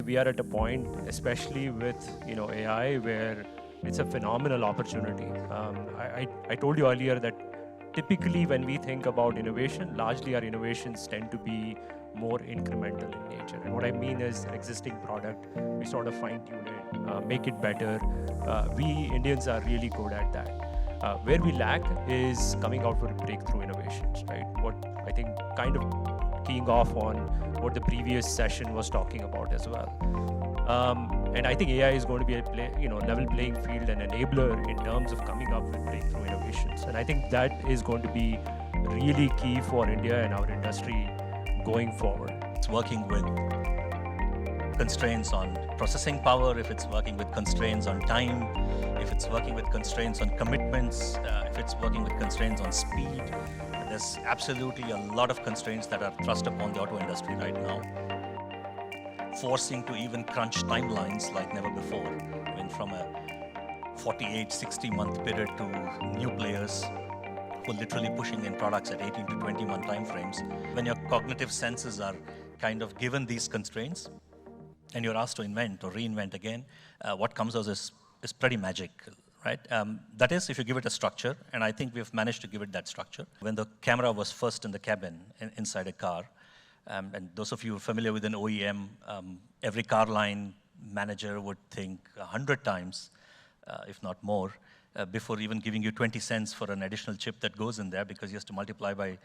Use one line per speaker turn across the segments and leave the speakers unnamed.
we are at a point, especially with AI, where it's a phenomenal opportunity. I told you earlier that typically when we think about innovation, largely our innovations tend to be more incremental in nature. And what I mean is existing product, we sort of fine tune it, make it better. We Indians are really good at that. Where we lack is coming out with breakthrough innovations, right? What I think kind of keying off on what the previous session was talking about as well. And I think AI is going to be a level playing field and enabler in terms of coming up with breakthrough innovations. And I think that is going to be really key for India and our industry going forward.
It's working with constraints on processing power, if it's working with constraints on time, if it's working with constraints on commitments, if it's working with constraints on speed. There's absolutely a lot of constraints that are thrust upon the auto industry right now, forcing to even crunch timelines like never before. I mean, from a 48, 60-month period to new players who are literally pushing in products at 18 to 21 timeframes. When your cognitive senses are kind of given these constraints, and you're asked to invent or reinvent again, what comes out is pretty magic, right? That is, if you give it a structure, and I think we've managed to give it that structure. When the camera was first in the cabin, inside a car, and those of you familiar with an OEM, every car line manager would think 100 times, if not more, before even giving you 20 cents for an additional chip that goes in there, because he has to multiply by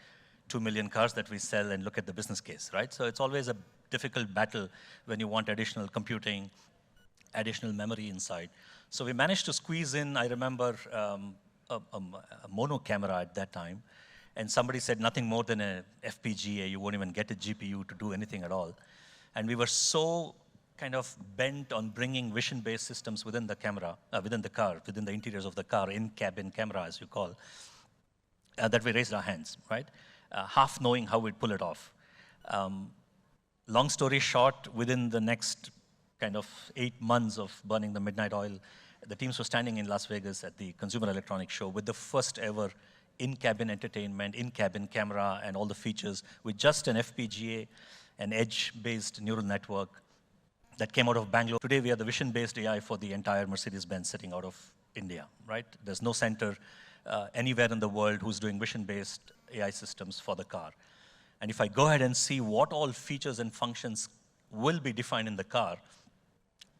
2 million cars that we sell and look at the business case, right? So it's always a difficult battle when you want additional computing, additional memory inside. So we managed to squeeze in, I remember, a mono camera at that time, and somebody said nothing more than a FPGA, you won't even get a GPU to do anything at all. And we were so kind of bent on bringing vision-based systems within the camera, within the car, within the interiors of the car, in-cabin camera, as you call, that we raised our hands, right? Half knowing how we'd pull it off. Long story short, within the next kind of 8 months of burning the midnight oil, the teams were standing in Las Vegas at the Consumer Electronics Show with the first ever in-cabin entertainment, in-cabin camera, and all the features with just an FPGA, an edge-based neural network that came out of Bangalore. Today, we are the vision-based AI for the entire Mercedes-Benz sitting out of India, right? There's no center anywhere in the world who's doing vision-based AI systems for the car. And if I go ahead and see what all features and functions will be defined in the car,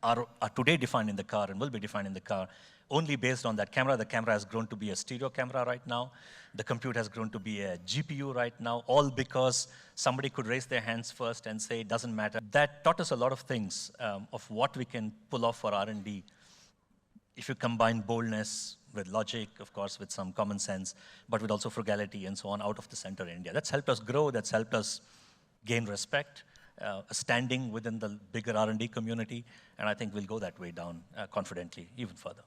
are today defined in the car and will be defined in the car, only based on that camera. The camera has grown to be a stereo camera right now. The compute has grown to be a GPU right now, all because somebody could raise their hands first and say, it doesn't matter. That taught us a lot of things of what we can pull off for R&D. If you combine boldness with logic, of course, with some common sense, but with also frugality and so on out of the center in India. That's helped us grow, that's helped us gain respect, standing within the bigger R&D community, and I think we'll go that way down confidently even further.